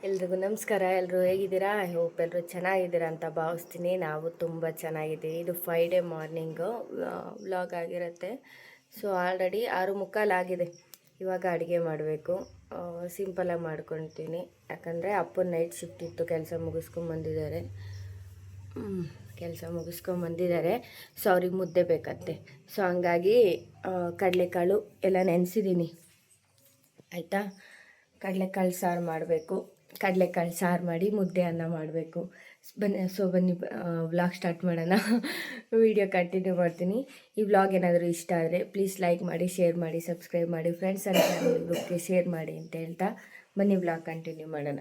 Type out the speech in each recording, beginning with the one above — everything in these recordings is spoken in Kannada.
ಎಲ್ರಿಗೂ ನಮಸ್ಕಾರ. ಎಲ್ಲರೂ ಹೇಗಿದ್ದೀರಾ? ಐ ಹೋಪ್ ಎಲ್ಲರೂ ಚೆನ್ನಾಗಿದ್ದೀರಾ ಅಂತ ಭಾವಿಸ್ತೀನಿ. ನಾವು ತುಂಬ ಚೆನ್ನಾಗಿದ್ದೀವಿ. ಇದು ಫ್ರೈಡೇ ಮಾರ್ನಿಂಗು ವ್ಲಾಗ್ ಆಗಿರುತ್ತೆ. ಸೊ ಆಲ್ರೆಡಿ 6:45 ಆಗಿದೆ. ಇವಾಗ ಅಡುಗೆ ಮಾಡಬೇಕು. ಸಿಂಪಲಾಗಿ ಮಾಡ್ಕೊತೀನಿ, ಯಾಕಂದರೆ ಅಪ್ಪನ ನೈಟ್ ಶಿಫ್ಟ್ ಇತ್ತು. ಕೆಲಸ ಮುಗಿಸ್ಕೊಂಬಂದಿದ್ದಾರೆ. ಸೊ ಅವ್ರಿಗೆ ಮುದ್ದೆ ಬೇಕಂತೆ. ಸೊ ಹಂಗಾಗಿ ಕಡಲೆಕಾಳು ಎಲ್ಲ ನೆನೆಸಿದ್ದೀನಿ, ಆಯಿತಾ. ಕಡಲೆಕಾಳು ಸಾರು ಮಾಡಬೇಕು. ಕಡಲೆಕಾಳು ಸಾರು ಮಾಡಿ ಮುದ್ದೆ ಅನ್ನ ಮಾಡಬೇಕು. ಬನ್ನಿ ವ್ಲಾಗ್ ಸ್ಟಾರ್ಟ್ ಮಾಡೋಣ. ವಿಡಿಯೋ ಕಂಟಿನ್ಯೂ ಮಾಡ್ತೀನಿ. ಈ ವ್ಲಾಗ್ ಏನಾದರೂ ಇಷ್ಟ ಆದರೆ ಪ್ಲೀಸ್ ಲೈಕ್ ಮಾಡಿ, ಶೇರ್ ಮಾಡಿ, ಸಬ್ಸ್ಕ್ರೈಬ್ ಮಾಡಿ, ಫ್ರೆಂಡ್ಸ್ ಆ್ಯಂಡ್ ಫ್ಯಾಮಿಲಿ ಗ್ರೂಪ್ಗೆ ಶೇರ್ ಮಾಡಿ ಅಂತ ಹೇಳ್ತಾ ಬನ್ನಿ ವ್ಲಾಗ್ ಕಂಟಿನ್ಯೂ ಮಾಡೋಣ.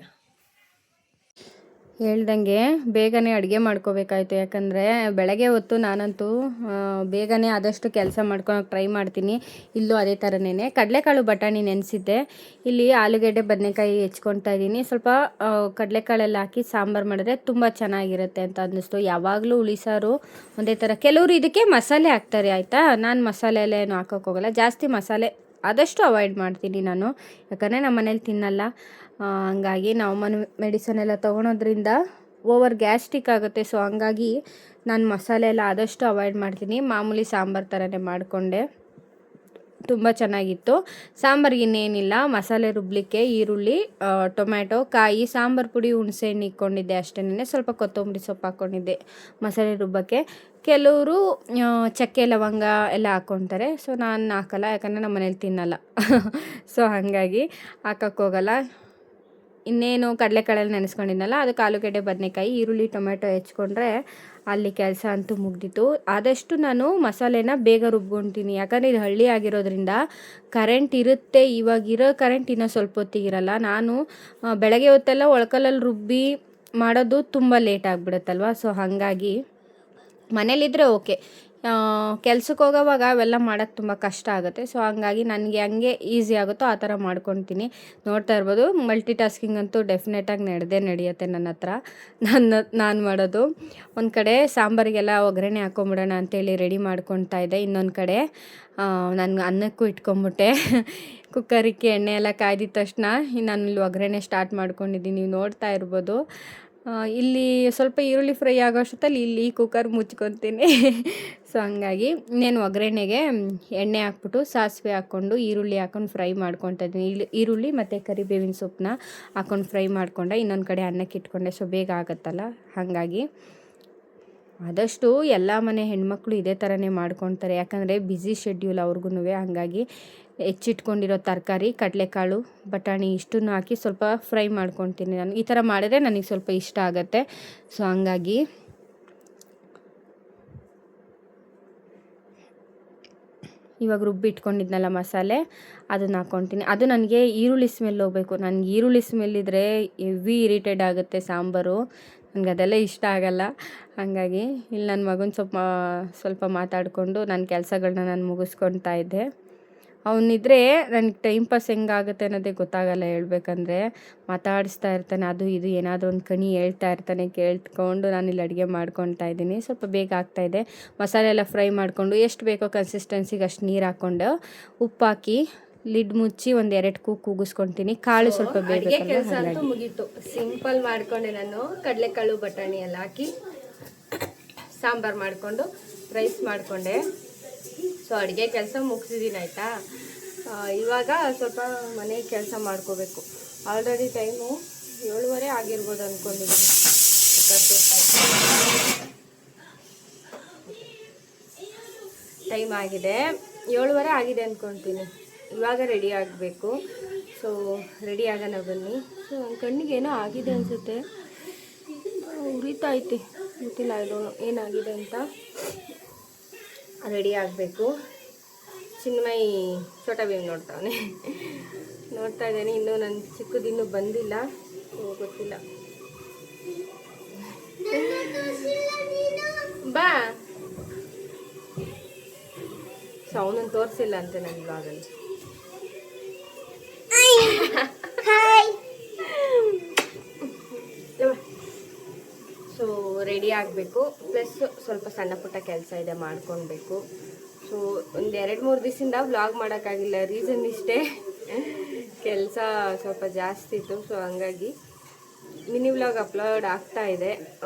ಹೇಳ್ದಂಗೆ ಬೇಗನೆ ಅಡುಗೆ ಮಾಡ್ಕೋಬೇಕಾಯ್ತು, ಯಾಕಂದರೆ ಬೆಳಗ್ಗೆ ಹೊತ್ತು ನಾನಂತೂ ಬೇಗನೆ ಆದಷ್ಟು ಕೆಲಸ ಮಾಡ್ಕೊಳಕ್ಕೆ ಟ್ರೈ ಮಾಡ್ತೀನಿ. ಇಲ್ಲೂ ಅದೇ ಥರನೇ ಕಡಲೆಕಾಳು ಬಟಾಣಿ ನೆನೆಸಿದ್ದೆ. ಇಲ್ಲಿ ಆಲೂಗೆಡ್ಡೆ ಬದನೆಕಾಯಿ ಹೆಚ್ಕೊಳ್ತಾ ಇದ್ದೀನಿ. ಸ್ವಲ್ಪ ಕಡಲೆಕಾಳೆಲ್ಲ ಹಾಕಿ ಸಾಂಬಾರು ಮಾಡಿದ್ರೆ ತುಂಬ ಚೆನ್ನಾಗಿರುತ್ತೆ ಅಂತ ಅನ್ನಿಸ್ತು. ಯಾವಾಗಲೂ ಉಳಿಸಾರು ಒಂದೇ ಥರ. ಕೆಲವರು ಇದಕ್ಕೆ ಮಸಾಲೆ ಹಾಕ್ತಾರೆ, ಆಯಿತಾ. ನಾನು ಮಸಾಲೆ ಎಲ್ಲ ಏನು ಹಾಕೋಕ್ಕೋಗಲ್ಲ. ಜಾಸ್ತಿ ಮಸಾಲೆ ಆದಷ್ಟು ಅವಾಯ್ಡ್ ಮಾಡ್ತೀನಿ ನಾನು, ಯಾಕಂದರೆ ನಮ್ಮ ಮನೇಲಿ ತಿನ್ನಲ್ಲ. ಹಂಗಾಗಿ ನಾವು ಮೆಡಿಸನ್ ಎಲ್ಲ ತೊಗೊಳೋದ್ರಿಂದ ಓವರ್ ಗ್ಯಾಸ್ಟ್ರಿಕ್ ಆಗುತ್ತೆ. ಸೊ ಹಂಗಾಗಿ ನಾನು ಮಸಾಲೆ ಎಲ್ಲ ಆದಷ್ಟು ಅವಾಯ್ಡ್ ಮಾಡ್ತೀನಿ. ಮಾಮೂಲಿ ಸಾಂಬಾರು ಥರನೇ ಮಾಡಿಕೊಂಡೆ. ತುಂಬ ಚೆನ್ನಾಗಿತ್ತು. ಸಾಂಬಾರಿಗೆ ಇನ್ನೇನಿಲ್ಲ, ಮಸಾಲೆ ರುಬ್ಲಿಕ್ಕೆ ಈರುಳ್ಳಿ, ಟೊಮ್ಯಾಟೊ, ಕಾಯಿ, ಸಾಂಬಾರು ಪುಡಿ, ಹುಣಸೆಹಣ್ಣು ಇಟ್ಕೊಂಡಿದ್ದೆ ಅಷ್ಟೇ. ಸ್ವಲ್ಪ ಕೊತ್ತಂಬರಿ ಸೊಪ್ಪು ಹಾಕ್ಕೊಂಡಿದ್ದೆ ಮಸಾಲೆ ರುಬ್ಬಕ್ಕೆ. ಕೆಲವರು ಚಕ್ಕೆ ಲವಂಗ ಎಲ್ಲ ಹಾಕ್ಕೊತಾರೆ. ಸೊ ನಾನು ಹಾಕಲ್ಲ, ಯಾಕಂದರೆ ನಮ್ಮ ಮನೇಲಿ ತಿನ್ನಲ್ಲ. ಸೊ ಹಾಗಾಗಿ ಹಾಕೋಕ್ಕೋಗಲ್ಲ. ಇನ್ನೇನು ಕಡಲೆಕಾಳಲ್ಲಿ ನೆನೆಸ್ಕೊಂಡಿದ್ನಲ್ಲ, ಅದಕ್ಕೆ ಆಲೂಗಡ್ಡೆ ಬದನೆಕಾಯಿ, ಈರುಳ್ಳಿ, ಟೊಮೆಟೊ ಹೆಚ್ಕೊಂಡ್ರೆ ಅಲ್ಲಿ ಕೆಲಸ ಅಂತೂ ಮುಗ್ದಿತ್ತು. ಆದಷ್ಟು ನಾನು ಮಸಾಲೆನ ಬೇಗ ರುಬ್ಕೊಳ್ತೀನಿ, ಯಾಕಂದರೆ ಇದು ಹಳ್ಳಿ ಆಗಿರೋದ್ರಿಂದ ಕರೆಂಟ್ ಇರುತ್ತೆ. ಇವಾಗಿರೋ ಕರೆಂಟ್ ಇನ್ನೂ ಸ್ವಲ್ಪ ಹೊತ್ತಿಗಿರಲ್ಲ. ನಾನು ಬೆಳಗ್ಗೆ ಹೊತ್ತೆಲ್ಲ ಒಳ್ಕಲ್ಲಲ್ಲಿ ರುಬ್ಬಿ ಮಾಡೋದು ತುಂಬ ಲೇಟ್ ಆಗಿಬಿಡುತ್ತಲ್ವ. ಸೊ ಹಾಗಾಗಿ ಮನೇಲಿದ್ದರೆ ಓಕೆ, ಕೆಲ್ಸಕ್ಕೆ ಹೋಗೋವಾಗ ಅವೆಲ್ಲ ಮಾಡೋಕ್ಕೆ ತುಂಬ ಕಷ್ಟ ಆಗುತ್ತೆ. ಸೊ ಹಂಗಾಗಿ ನನಗೆ ಹಂಗೆ ಈಸಿ ಆಗುತ್ತೋ ಆ ಥರ ಮಾಡ್ಕೊತೀನಿ. ನೋಡ್ತಾ ಇರ್ಬೋದು, ಮಲ್ಟಿ ಟಾಸ್ಕಿಂಗ್ ಅಂತೂ ಡೆಫಿನೆಟಾಗಿ ನಡೆಯುತ್ತೆ ನನ್ನ ಹತ್ರ. ನಾನು ಮಾಡೋದು ಒಂದು ಕಡೆ ಸಾಂಬಾರಿಗೆಲ್ಲ ಒಗ್ಗರಣೆ ಹಾಕ್ಕೊಂಬಿಡೋಣ ಅಂತೇಳಿ ರೆಡಿ ಮಾಡ್ಕೊತಾ ಇದ್ದೆ. ಇನ್ನೊಂದು ಕಡೆ ನಾನು ಅನ್ನಕ್ಕೂ ಇಟ್ಕೊಂಬಿಟ್ಟೆ. ಕುಕ್ಕರಿಗೆ ಎಣ್ಣೆ ಎಲ್ಲ ಕಾಯ್ದಿದ ತಕ್ಷಣ ನಾನು ಇಲ್ಲಿ ಒಗ್ಗರಣೆ ಸ್ಟಾರ್ಟ್ ಮಾಡ್ಕೊಂಡಿದ್ದೀನಿ. ನೀವು ನೋಡ್ತಾ ಇರ್ಬೋದು. ಇಲ್ಲಿ ಸ್ವಲ್ಪ ಈರುಳ್ಳಿ ಫ್ರೈ ಆಗೋಷ್ಟೊತ್ತಲ್ಲಿ ಇಲ್ಲಿ ಕುಕ್ಕರ್ ಮುಚ್ಕೊತೀನಿ. ಸೊ ಹಂಗಾಗಿ ಇನ್ನೇನು ಒಗ್ಗರಣೆಗೆ ಎಣ್ಣೆ ಹಾಕ್ಬಿಟ್ಟು ಸಾಸಿವೆ ಹಾಕ್ಕೊಂಡು ಈರುಳ್ಳಿ ಹಾಕ್ಕೊಂಡು ಫ್ರೈ ಮಾಡ್ಕೊತಾ ಇದ್ದೀನಿ. ಈರುಳ್ಳಿ ಮತ್ತು ಕರಿಬೇವಿನ ಸೊಪ್ಪನ್ನ ಹಾಕ್ಕೊಂಡು ಫ್ರೈ ಮಾಡಿಕೊಂಡೆ. ಇನ್ನೊಂದು ಕಡೆ ಅನ್ನಕ್ಕೆ ಇಟ್ಕೊಂಡೆ. ಸೊ ಬೇಗ ಆಗುತ್ತಲ್ಲ, ಹಾಗಾಗಿ ಆದಷ್ಟು ಎಲ್ಲ ಮನೆ ಹೆಣ್ಮಕ್ಳು ಇದೇ ಥರನೇ ಮಾಡ್ಕೊತಾರೆ, ಯಾಕಂದರೆ ಬ್ಯುಸಿ ಶೆಡ್ಯೂಲ್ ಅವ್ರಿಗೂ. ಹಾಗಾಗಿ ಹೆಚ್ಚಿಟ್ಕೊಂಡಿರೋ ತರಕಾರಿ, ಕಡಲೆಕಾಳು, ಬಟಾಣಿ ಇಷ್ಟನ್ನು ಹಾಕಿ ಸ್ವಲ್ಪ ಫ್ರೈ ಮಾಡ್ಕೊತೀನಿ. ನಾನು ಈ ಥರ ಮಾಡಿದ್ರೆ ನನಗೆ ಸ್ವಲ್ಪ ಇಷ್ಟ ಆಗುತ್ತೆ. ಸೊ ಹಂಗಾಗಿ ಇವಾಗ ರುಬ್ಬಿಟ್ಕೊಂಡಿದ್ನಲ್ಲ ಮಸಾಲೆ, ಅದನ್ನು ಹಾಕ್ಕೊತೀನಿ. ಅದು ನನಗೆ ಈರುಳ್ಳಿ ಸ್ಮೆಲ್ ಹೋಗಬೇಕು. ನನಗೆ ಈರುಳ್ಳಿ ಸ್ಮೆಲ್ ಇದ್ದರೆ ಹೆವಿ ಇರಿಟೇಟ್ ಆಗುತ್ತೆ ಸಾಂಬಾರು. ನನಗೆ ಅದೆಲ್ಲ ಇಷ್ಟ ಆಗಲ್ಲ. ಹಾಗಾಗಿ ಇಲ್ಲಿ ನನ್ನ ಮಗನ ಸ್ವಲ್ಪ ಮಾತಾಡಿಕೊಂಡು ನನ್ನ ಕೆಲಸಗಳನ್ನ ನಾನು ಮುಗಿಸ್ಕೊತಾ ಇದ್ದೆ. ಅವನಿದ್ರೆ ನನಗೆ ಟೈಮ್ ಪಾಸ್ ಹೆಂಗಾಗುತ್ತೆ ಅನ್ನೋದೇ ಗೊತ್ತಾಗಲ್ಲ. ಹೇಳ್ಬೇಕಂದ್ರೆ ಮಾತಾಡಿಸ್ತಾ ಇರ್ತಾನೆ, ಅದು ಇದು ಏನಾದರೂ ಒಂದು ಕಣಿ ಹೇಳ್ತಾ ಇರ್ತಾನೆ. ಕೇಳ್ಕೊಂಡು ನಾನಿಲ್ಲಿ ಅಡುಗೆ ಮಾಡ್ಕೊತಾ ಇದ್ದೀನಿ. ಸ್ವಲ್ಪ ಬೇಗ ಆಗ್ತಾಯಿದೆ. ಮಸಾಲೆ ಎಲ್ಲ ಫ್ರೈ ಮಾಡಿಕೊಂಡು ಎಷ್ಟು ಬೇಕೋ ಕನ್ಸಿಸ್ಟೆನ್ಸಿಗೆ ಅಷ್ಟು ನೀರು ಹಾಕ್ಕೊಂಡು ಉಪ್ಪು ಹಾಕಿ ಲಿಡ್ ಮುಚ್ಚಿ ಒಂದು 2 ಕೂಗಿಸ್ಕೊತೀನಿ. ಕಾಳು ಸ್ವಲ್ಪ ಬೇಗ ಕೆಲಸ ಅಂತೂ ಮುಗೀತು. ಸಿಂಪಲ್ ಮಾಡಿಕೊಂಡೆ ನಾನು. ಕಡಲೆಕಾಳು ಬಟಾಣಿ ಎಲ್ಲ ಹಾಕಿ ಸಾಂಬಾರು ಮಾಡಿಕೊಂಡು ರೈಸ್ ಮಾಡಿಕೊಂಡೆ. ಸೊ ಅಡುಗೆ ಕೆಲಸ ಮುಗಿಸಿದ್ದೀನಿ, ಆಯಿತಾ. ಇವಾಗ ಸ್ವಲ್ಪ ಮನೆ ಕೆಲಸ ಮಾಡ್ಕೋಬೇಕು. ಆಲ್ರೆಡಿ ಟೈಮು 7:30 ಆಗಿರ್ಬೋದು ಅಂದ್ಕೊಂಡಿದ್ದೀನಿ. ಟೈಮ್ ಆಗಿದೆ 7:30 ಆಗಿದೆ ಅಂದ್ಕೊತೀನಿ. ಇವಾಗ ರೆಡಿ ಆಗಬೇಕು. ಸೊ ರೆಡಿ ಆಗೋಣ ಬನ್ನಿ. ಸೊ ನನ್ನ ಕಣ್ಣಿಗೆ ಏನೋ ಆಗಿದೆ ಅನಿಸುತ್ತೆ, ಉರಿತಾ ಐತಿ, ಗೊತ್ತಿಲ್ಲ ಇದು ಏನಾಗಿದೆ ಅಂತ. ರೆಡಿ ಆಗಬೇಕು. ಚಿನ್ಮಯ್ ಛೋಟಾ ಭೀಮ್ ನೋಡ್ತಾ ಇದ್ದೇನೆ. ಇನ್ನೂ ನನ್ನ ಚಿಕ್ಕದಿನ್ನೂ ಬಂದಿಲ್ಲ, ಗೊತ್ತಿಲ್ಲ. ಬಾ. ಸೊ ಅವನನ್ನು ತೋರಿಸಿಲ್ಲ ಅಂತೆ ನನ್ನ ಬ್ಲಾಗಲ್ಲಿ. ಸೊ ರೆಡಿ ಆಗಬೇಕು. ಪ್ಲಸ್ ಸ್ವಲ್ಪ ಸಣ್ಣ ಪುಟ್ಟ ಕೆಲಸ ಇದೆ, ಮಾಡ್ಕೊಳ್ಬೇಕು. ಸೊ ಒಂದು 2-3 ದಿವಸದಿಂದ ವ್ಲಾಗ್ ಮಾಡೋಕ್ಕಾಗಿಲ್ಲ. ರೀಸನ್ ಇಷ್ಟೇ, ಕೆಲಸ ಸ್ವಲ್ಪ ಜಾಸ್ತಿ ಇತ್ತು. ಸೊ ಹಂಗಾಗಿ ಮಿನಿ ವ್ಲಾಗ್ ಅಪ್ಲೋಡ್ ಆಗ್ತಾ ಇದೆ,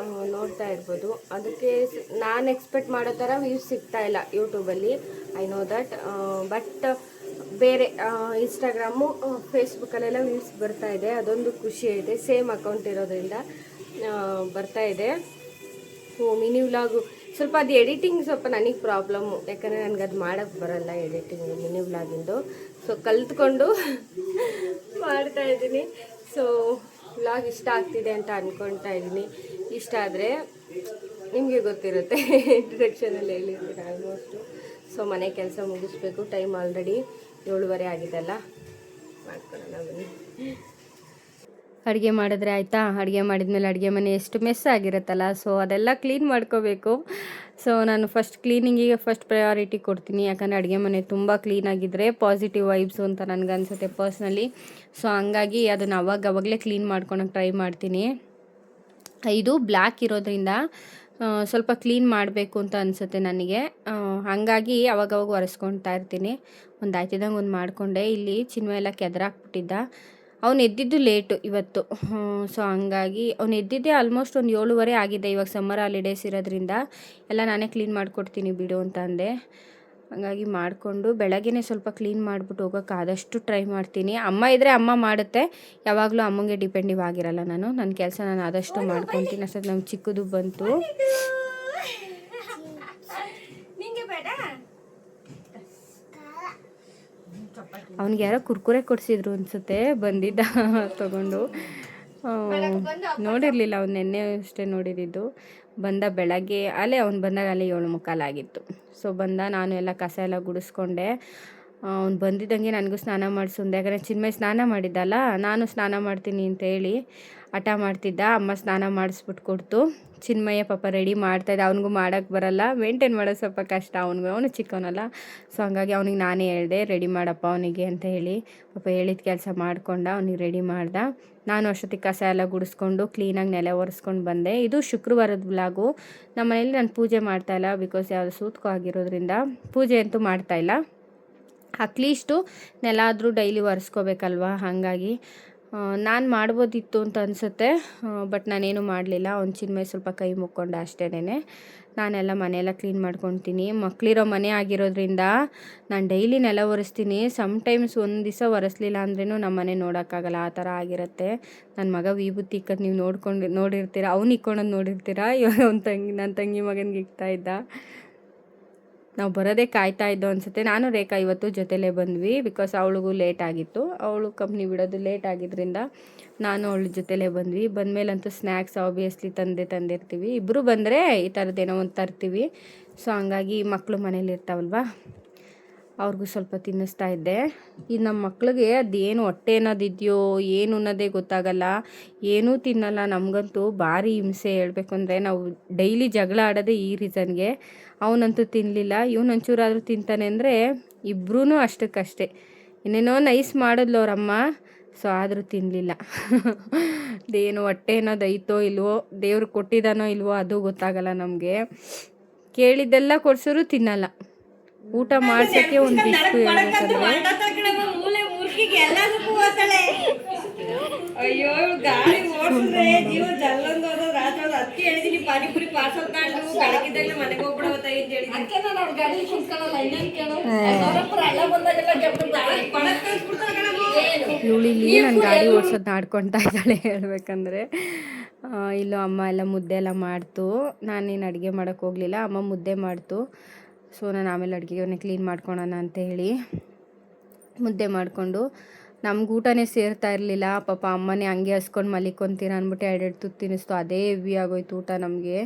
ನೋಡ್ತಾ ಇರ್ಬೋದು. ಅದಕ್ಕೆ ನಾನು ಎಕ್ಸ್ಪೆಕ್ಟ್ ಮಾಡೋ ಥರ ವ್ಯೂಸ್ ಸಿಗ್ತಾ ಇಲ್ಲ ಯೂಟ್ಯೂಬಲ್ಲಿ, ಐ ನೋ ದಟ್. ಬಟ್ ಬೇರೆ ಇನ್ಸ್ಟಾಗ್ರಾಮು ಫೇಸ್ಬುಕ್ಕಲ್ಲೆಲ್ಲ ವ್ಯೂಸ್ ಬರ್ತಾ ಇದೆ, ಅದೊಂದು ಖುಷಿ ಇದೆ. ಸೇಮ್ ಅಕೌಂಟ್ ಇರೋದ್ರಿಂದ ಬರ್ತಾ ಇದೆ. ಮಿನಿ ವ್ಲಾಗು ಸ್ವಲ್ಪ ಅದು ಎಡಿಟಿಂಗ್ ಸ್ವಲ್ಪ ನನಗೆ ಪ್ರಾಬ್ಲಮ್ಮು, ಯಾಕಂದರೆ ನನಗೆ ಅದು ಮಾಡೋಕ್ಕೆ ಬರಲ್ಲ ಎಡಿಟಿಂಗು ಮಿನಿ ವ್ಲಾಗಿಂದು. ಸೊ ಕಲ್ತ್ಕೊಂಡು ಮಾಡ್ತಾಯಿದ್ದೀನಿ. ಸೊ ವ್ಲಾಗ್ ಇಷ್ಟ ಆಗ್ತಿದೆ ಅಂತ ಅಂದ್ಕೊಳ್ತಾ ಇದ್ದೀನಿ. ಇಷ್ಟ ಆದರೆ ನಿಮಗೆ ಗೊತ್ತಿರುತ್ತೆ, ಇಂಟ್ರಡಕ್ಷನಲ್ಲಿ ಹೇಳಿರ್ತೀನಿ ಆಲ್ಮೋಸ್ಟು. ಸೊ ಮನೆ ಕೆಲಸ ಮುಗಿಸ್ಬೇಕು, ಟೈಮ್ ಆಲ್ರೆಡಿ 7:30 ಆಗಿದೆಲ್ಲ, ಮಾಡ್ಕೊಳ್ಳೋಣ ಬನ್ನಿ. ಅಡುಗೆ ಮಾಡಿದ್ರೆ ಆಯಿತಾ, ಅಡುಗೆ ಮಾಡಿದ್ಮೇಲೆ ಅಡುಗೆ ಮನೆ ಎಷ್ಟು ಮೆಸ್ ಆಗಿರುತ್ತಲ್ಲ, ಸೊ ಅದೆಲ್ಲ ಕ್ಲೀನ್ ಮಾಡ್ಕೋಬೇಕು. ಸೊ ನಾನು ಫಸ್ಟ್ ಕ್ಲೀನಿಂಗಿಗೆ ಫಸ್ಟ್ ಪ್ರಯಾರಿಟಿ ಕೊಡ್ತೀನಿ, ಯಾಕಂದರೆ ಅಡುಗೆ ಮನೆ ತುಂಬ ಕ್ಲೀನಾಗಿದ್ದರೆ ಪಾಸಿಟಿವ್ ವೈಬ್ಸು ಅಂತ ನನಗನ್ಸುತ್ತೆ ಪರ್ಸ್ನಲಿ. ಸೊ ಹಂಗಾಗಿ ಅದನ್ನು ಅವಾಗಲೇ ಕ್ಲೀನ್ ಮಾಡ್ಕೊಳಕ್ಕೆ ಟ್ರೈ ಮಾಡ್ತೀನಿ. ಇದು ಬ್ಲ್ಯಾಕ್ ಇರೋದ್ರಿಂದ ಸ್ವಲ್ಪ ಕ್ಲೀನ್ ಮಾಡಬೇಕು ಅಂತ ಅನಿಸುತ್ತೆ ನನಗೆ, ಹಾಗಾಗಿ ಅವಾಗವಾಗ ಒರೆಸ್ಕೊಳ್ತಾ ಇರ್ತೀನಿ. ಒಂದು ಆಯ್ತಿದಂಗೆ ಒಂದು ಮಾಡಿಕೊಂಡೆ. ಇಲ್ಲಿ ಚಿನ್ಮ ಎಲ್ಲ ಕೆದರಾಕ್ಬಿಟ್ಟಿದ್ದ, ಅವ್ನು ಎದ್ದಿದ್ದು ಲೇಟು ಇವತ್ತು. ಸೊ ಹಂಗಾಗಿ ಅವ್ನು ಎದ್ದಿದ್ದೆ ಆಲ್ಮೋಸ್ಟ್ ಒಂದು 7:30 ಆಗಿದೆ. ಇವಾಗ ಸಮ್ಮರ್ ಹಾಲಿಡೇಸ್ ಇರೋದ್ರಿಂದ ಎಲ್ಲ ನಾನೇ ಕ್ಲೀನ್ ಮಾಡಿಕೊಡ್ತೀನಿ ಬಿಡು ಅಂತ ಅಂದೆ. ಹಾಗಾಗಿ ಮಾಡಿಕೊಂಡು ಬೆಳಗ್ಗೆನೇ ಸ್ವಲ್ಪ ಕ್ಲೀನ್ ಮಾಡಿಬಿಟ್ಟು ಹೋಗೋಕ್ಕೆ ಆದಷ್ಟು ಟ್ರೈ ಮಾಡ್ತೀನಿ. ಅಮ್ಮ ಇದ್ದರೆ ಅಮ್ಮ ಮಾಡುತ್ತೆ, ಯಾವಾಗಲೂ ಅಮ್ಮಂಗೆ ಡಿಪೆಂಡಿವ್ ಆಗಿರಲ್ಲ ನಾನು. ನನ್ನ ಕೆಲಸ ನಾನು ಆದಷ್ಟು ಮಾಡ್ಕೊತೀನಿ. ಅಷ್ಟೊತ್ತು ನಮ್ಮ ಚಿಕ್ಕದು ಬಂತು. ಅವ್ನಿಗೆ ಯಾರೋ ಕುರ್ಕುರೆ ಕೊಡಿಸಿದ್ರು ಅನಿಸುತ್ತೆ, ಬಂದಿದ್ದ ತಗೊಂಡು. ನೋಡಿರಲಿಲ್ಲ, ಅವ್ನು ನೆನ್ನೆ ಅಷ್ಟೇ ನೋಡಿದ್ದು. ಬಂದ ಬೆಳಗ್ಗೆ ಅಲ್ಲೇ ಅವ್ನು ಬಂದಾಗ ಅಲ್ಲೇ 7:45 ಆಗಿತ್ತು. ಸೊ ಬಂದ, ನಾನು ಎಲ್ಲ ಕಸ ಎಲ್ಲ ಗುಡಿಸ್ಕೊಂಡೆ. ಅವ್ನು ಬಂದಿದ್ದಂಗೆ ನನಗೂ ಸ್ನಾನ ಮಾಡಿಸುಂದೆ, ಯಾಕಂದರೆ ಚಿನ್ಮಯ್ ಸ್ನಾನ ಮಾಡಿದ್ದಲ್ಲ, ನಾನು ಸ್ನಾನ ಮಾಡ್ತೀನಿ ಅಂತೇಳಿ ಹಠ ಮಾಡ್ತಿದ್ದ. ಅಮ್ಮ ಸ್ನಾನ ಮಾಡಿಸ್ಬಿಟ್ಟು ಕೊಡ್ತು. ಚಿನ್ಮಯ್ಯ ಪಾಪ ರೆಡಿ ಮಾಡ್ತಾಯಿದ್ದ, ಅವ್ನಿಗೂ ಮಾಡೋಕ್ಕೆ ಬರಲ್ಲ, ಮೇಂಟೈನ್ ಮಾಡೋದು ಸ್ವಲ್ಪ ಕಷ್ಟ ಅವನಿಗೂ, ಅವನು ಚಿಕ್ಕವನಲ್ಲ. ಸೊ ಹಂಗಾಗಿ ಅವ್ನಿಗೆ ನಾನೇ ಹೇಳಿದೆ ರೆಡಿ ಮಾಡಪ್ಪ ಅವನಿಗೆ ಅಂತ ಹೇಳಿ. ಪಾಪ ಹೇಳಿದ ಕೆಲಸ ಮಾಡ್ಕೊಂಡ, ಅವ್ನಿಗೆ ರೆಡಿ ಮಾಡ್ದೆ. ನಾನು ಅಷ್ಟೊತ್ತಿಗೆ ಕಸ ಎಲ್ಲ ಗುಡಿಸ್ಕೊಂಡು ಕ್ಲೀನಾಗಿ ನೆಲ ಒರೆಸ್ಕೊಂಡು ಬಂದೆ. ಇದು ಶುಕ್ರವಾರದ ವ್ಲಾಗು. ನಮ್ಮ ಮನೇಲಿ ನಾನು ಪೂಜೆ ಮಾಡ್ತಾಯಿಲ್ಲ, ಬಿಕಾಸ್ ಯಾವುದು ಸೂತ್ಕೋ ಆಗಿರೋದ್ರಿಂದ ಪೂಜೆ ಅಂತೂ ಮಾಡ್ತಾಯಿಲ್ಲ. ಅಟ್ಲೀಸ್ಟು ನೆಲ ಆದರೂ ಡೈಲಿ ಒರೆಸ್ಕೋಬೇಕಲ್ವ, ಹಾಗಾಗಿ ನಾನು ಮಾಡ್ಬೋದಿತ್ತು ಅಂತ ಅನಿಸುತ್ತೆ. ಬಟ್ ನಾನೇನು ಮಾಡಲಿಲ್ಲ. ಅವ್ನು ಚಿನ್ಮಯ್ ಸ್ವಲ್ಪ ಕೈ ಮುಕ್ಕೊಂಡ ಅಷ್ಟೇನೆ. ನಾನೆಲ್ಲ ಮನೆಯೆಲ್ಲ ಕ್ಲೀನ್ ಮಾಡ್ಕೊತೀನಿ. ಮಕ್ಕಳಿರೋ ಮನೆ ಆಗಿರೋದ್ರಿಂದ ನಾನು ಡೈಲಿ ನೆಲ ಒರೆಸ್ತೀನಿ. ಸಮ್ಟೈಮ್ಸ್ ಒಂದು ದಿವಸ ಒರೆಸ್ಲಿಲ್ಲ ಅಂದ್ರೂ ನಮ್ಮ ಮನೆ ನೋಡೋಕ್ಕಾಗಲ್ಲ, ಆ ಥರ ಆಗಿರುತ್ತೆ. ನನ್ನ ಮಗ ವಿಭೂತಿ ಇಕ್ಕದು ನೀವು ನೋಡಿರ್ತೀರ, ಅವ್ನು ಇಕ್ಕೊಳೋದು ನೋಡಿರ್ತೀರ. ಇವಾಗ ನನ್ನ ತಂಗಿ ಮಗನಿಗೆ ಇಕ್ತಾ ಇದ್ದ. ನಾವು ಬರೋದೇ ಕಾಯ್ತಾ ಇದ್ದೋ ಅನಿಸುತ್ತೆ. ನಾನು ರೇಖಾ ಇವತ್ತು ಜೊತೆಲೇ ಬಂದ್ವಿ, ಬಿಕಾಸ್ ಅವಳಿಗೂ ಲೇಟ್ ಆಗಿತ್ತು. ಅವಳು ಕಂಪ್ನಿ ಬಿಡೋದು ಲೇಟ್ ಆಗಿದ್ದರಿಂದ ನಾನು ಅವಳ ಜೊತೆಲೇ ಬಂದ್ವಿ. ಬಂದಮೇಲಂತೂ ಸ್ನ್ಯಾಕ್ಸ್ ಆಬ್ವಿಯಸ್ಲಿ ತಂದಿರ್ತೀವಿ. ಇಬ್ಬರು ಬಂದರೆ ಈ ಥರದ್ದೇನೋ ಒಂದು ತರ್ತೀವಿ. ಸೊ ಹಂಗಾಗಿ ಮಕ್ಕಳು ಮನೇಲಿ ಇರ್ತಾವಲ್ವ, ಅವ್ರಿಗೂ ಸ್ವಲ್ಪ ತಿನ್ನಿಸ್ತಾ ಇದ್ದೆ. ಈ ನಮ್ಮ ಮಕ್ಳಿಗೆ ಅದೇನು ಹೊಟ್ಟೆ ಅನ್ನೋದಿದೆಯೋ ಏನು ಅನ್ನೋದೇ ಗೊತ್ತಾಗಲ್ಲ, ಏನೂ ತಿನ್ನಲ್ಲ. ನಮಗಂತೂ ಭಾರಿ ಹಿಂಸೆ. ಹೇಳ್ಬೇಕು ಅಂದರೆ ನಾವು ಡೈಲಿ ಜಗಳ ಆಡೋದೇ ಈ ರೀಸನ್ಗೆ. ಅವನಂತೂ ತಿನ್ನಲಿಲ್ಲ, ಇವನೊಂಚೂರಾದರೂ ತಿಂತಾನೆ ಅಂದರೆ ಇಬ್ಬರೂ ಅಷ್ಟಕ್ಕಷ್ಟೇ. ಇನ್ನೇನೋ ನೈಸ್ ಮಾಡಿದ್ಲು ಅವರಮ್ಮ, ಸೊ ಆದರೂ ತಿನ್ನಲಿಲ್ಲ. ಅದೇನು ಹೊಟ್ಟೆ ಅನ್ನೋದು ಐತೋ ಇಲ್ವೋ, ದೇವ್ರು ಕೊಟ್ಟಿದ್ದಾನೋ ಇಲ್ವೋ ಅದು ಗೊತ್ತಾಗಲ್ಲ ನಮಗೆ. ಕೇಳಿದ್ದೆಲ್ಲ ಕೊಡ್ಸೋರು ತಿನ್ನಲ್ಲ. ಊಟ ಮಾಡ್ಸೋಕ್ಕೆ ಒಂದು ಬಿಸ್ಕು ಅಯ್ಯೋ ಗಾಡಿ ಓಡಿಸಿದ್ರೆ ಜೀವ ಜಲ್ಲೊಂದು ರಾತ್ರಿ ಅದಕ್ಕೆ ಹೇಳಿದೀನಿ ಪಾನಿಪುರಿ ಪಾರ್ಸಲ್ ತಗೊಂಡು ಬೆಳಗಿದ್ದಾಗಲೇ ಮನೆಗೆ ಹೋಗ್ಬಿಡೋತ ಅಂತ ಹೇಳಿ ಅದಕ್ಕೆ ನಾನು ಅವ್ರ ಗಾಡಿ ಕುಂತ್ಕೊಳ್ಳಲ್ಲ. ಇನ್ನೇನು ಕೇಳೋ ಎಲ್ಲ ಬಂದಾಗೆಲ್ಲ ಇವಳಿಲ್ಲಿ ನಾನು ಗಾಡಿ ಓಡಿಸೋದು ನಾಡ್ಕೊತಾ ಇದ್ದಾಳೆ ಹೇಳ್ಬೇಕಂದ್ರೆ. ಇಲ್ಲೂ ಅಮ್ಮ ಎಲ್ಲ ಮುದ್ದೆ ಎಲ್ಲ ಮಾಡ್ತು. ನಾನೇನು ಅಡುಗೆ ಮಾಡೋಕ್ಕೆ ಹೋಗಲಿಲ್ಲ, ಅಮ್ಮ ಮುದ್ದೆ ಮಾಡ್ತು. ಸೊ ನಾನು ಆಮೇಲೆ ಅಡುಗೆಯನ್ನೇ ಕ್ಲೀನ್ ಮಾಡ್ಕೊಳೋಣ ಅಂತ ಹೇಳಿ ಮುದ್ದೆ ಮಾಡಿಕೊಂಡು, ನಮ್ಗೆ ಊಟನೇ ಸೇರ್ತಾ ಇರಲಿಲ್ಲ. ಪಾಪ ಅಮ್ಮನೇ ಹಂಗೆ ಹಸ್ಕೊಂಡು ಮಲಿಕೊಂತೀರ ಅಂದ್ಬಿಟ್ಟು 2 ತುತ್ತು ತಿನ್ನಿಸ್ತು. ಅದೇ ಹೆವಿ ಆಗೋಯ್ತು ಊಟ ನಮಗೆ.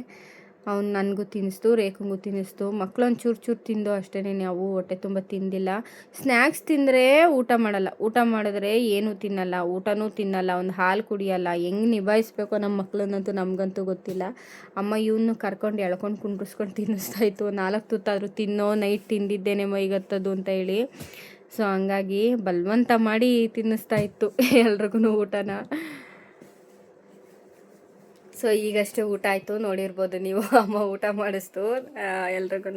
ಅವ್ನು ನನಗೂ ತಿನ್ನಿಸ್ತು, ರೇಖಂಗೂ ತಿನ್ನಿಸ್ತು. ಮಕ್ಕಳೊಂದು ಚೂರು ತಿಂದು ಅಷ್ಟೇ, ನಾವು ಹೊಟ್ಟೆ ತುಂಬ ತಿಂದಿಲ್ಲ. ಸ್ನ್ಯಾಕ್ಸ್ ತಿಂದರೆ ಊಟ ಮಾಡಲ್ಲ, ಊಟ ಮಾಡಿದ್ರೆ ಏನೂ ತಿನ್ನಲ್ಲ, ಊಟನೂ ತಿನ್ನಲ್ಲ, ಒಂದು ಹಾಲು ಕುಡಿಯಲ್ಲ. ಹೆಂಗೆ ನಿಭಾಯಿಸ್ಬೇಕೋ ನಮ್ಮ ಮಕ್ಕಳನ್ನಂತೂ ನಮಗಂತೂ ಗೊತ್ತಿಲ್ಲ. ಅಮ್ಮ ಇವನು ಕರ್ಕೊಂಡು ಎಳ್ಕೊಂಡು ಕುಂಡ್ರಿಸ್ಕೊಂಡು ತಿನ್ನಿಸ್ತಾಯಿತ್ತು. 4 ತುತ್ತಾದರೂ ತಿನ್ನೋ, ನೈಟ್ ತಿಂದಿದ್ದೇನೆ ಮೈಗತ್ತದು ಅಂತ ಹೇಳಿ. ಸೊ ಹಂಗಾಗಿ ಬಲವಂತ ಮಾಡಿ ತಿನ್ನಿಸ್ತಾ ಇತ್ತು ಎಲ್ರಿಗೂ ಊಟನ. ಸೊ ಈಗಷ್ಟೇ ಊಟ ಆಯಿತು, ನೋಡಿರ್ಬೋದು ನೀವು. ಅಮ್ಮ ಊಟ ಮಾಡಿಸ್ತು ಎಲ್ರಿಗೂ.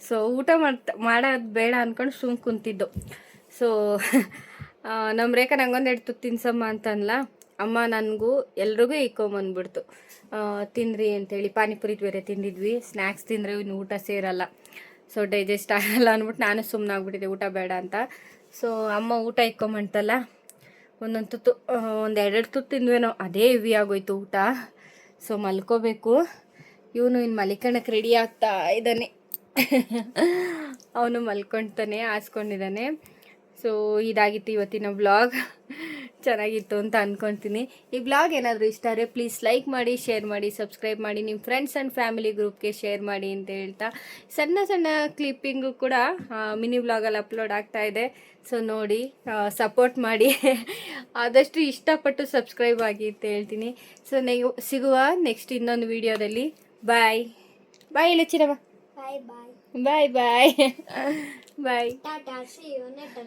ಸೊ ಊಟ ಮಾಡೋದು ಬೇಡ ಅಂದ್ಕೊಂಡು ಸುಮ್ಮನೆ ಕುಂತಿದ್ದು. ಸೊ ನಮ್ಮ ರೇಖಾ ನಂಗೊಂದು 2 ತುತ್ತು ತಿನ್ಸಮ್ಮ ಅಂತನ್ಲ. ಅಮ್ಮ ನನಗೂ ಎಲ್ರಿಗೂ ಇಕ್ಕೊಂಬಂದ್ಬಿಡ್ತು ತಿನ್ನಿರಿ ಅಂತೇಳಿ. ಪಾನಿಪುರಿ ಬೇರೆ ತಿಂದಿದ್ವಿ, ಸ್ನ್ಯಾಕ್ಸ್ ತಿಂದರೆ ಇನ್ನು ಊಟ ಸೇರಲ್ಲ, ಸೊ ಡೈಜೆಸ್ಟ್ ಆಗಲ್ಲ ಅಂದ್ಬಿಟ್ಟು ನಾನು ಸುಮ್ಮನಾಗ್ಬಿಟ್ಟಿದ್ದೆ ಊಟ ಬೇಡ ಅಂತ. ಸೊ ಅಮ್ಮ ಊಟ ಇಕ್ಕೊಂಬಂತಲ್ಲ, ಒಂದೊಂದು ತುತ್ತು ಒಂದೆರಡೆರಡು ತುತ್ತು ತಿಂದ್ವೇನೋ, ಅದೇ ಹೆವಿ ಆಗೋಯ್ತು ಊಟ. ಸೊ ಮಲ್ಕೋಬೇಕು. ಇವನು ಇನ್ನು ಮಲಿಕಣಕ್ಕೆ ರೆಡಿ ಆಗ್ತಾ ಇದ್ದಾನೆ. ಅವನು ಮಲ್ಕೊಳ್ತಾನೆ, ಹಾಸ್ಕೊಂಡಿದ್ದಾನೆ. ಸೊ ಇದಾಗಿತ್ತು ಇವತ್ತಿನ ವ್ಲಾಗ್. ಚೆನ್ನಾಗಿತ್ತು ಅಂತ ಅಂದ್ಕೊಳ್ತೀನಿ. ಈ ವ್ಲಾಗ್ ಏನಾದರೂ ಇಷ್ಟ ಆದರೆ ಪ್ಲೀಸ್ ಲೈಕ್ ಮಾಡಿ, ಶೇರ್ ಮಾಡಿ, ಸಬ್ಸ್ಕ್ರೈಬ್ ಮಾಡಿ, ನಿಮ್ಮ ಫ್ರೆಂಡ್ಸ್ ಆ್ಯಂಡ್ ಫ್ಯಾಮಿಲಿ ಗ್ರೂಪ್ಗೆ ಶೇರ್ ಮಾಡಿ ಅಂತ ಹೇಳ್ತಾ, ಸಣ್ಣ ಸಣ್ಣ ಕ್ಲಿಪ್ಪಿಂಗು ಕೂಡ ಮಿನಿ ವ್ಲಾಗಲ್ಲಿ ಅಪ್ಲೋಡ್ ಆಗ್ತಾ ಇದೆ. ಸೊ ನೋಡಿ, ಸಪೋರ್ಟ್ ಮಾಡಿ, ಆದಷ್ಟು ಇಷ್ಟಪಟ್ಟು ಸಬ್ಸ್ಕ್ರೈಬ್ ಆಗಿ ಅಂತ ಹೇಳ್ತೀನಿ. ಸೊ ಸಿಗುವ ನೆಕ್ಸ್ಟ್ ಇನ್ನೊಂದು ವಿಡಿಯೋದಲ್ಲಿ. ಬಾಯ್ ಬಾಯ್ ಇಲ್ಲ ಚಿರವ, bye bye bye bye bye. Tata, see you next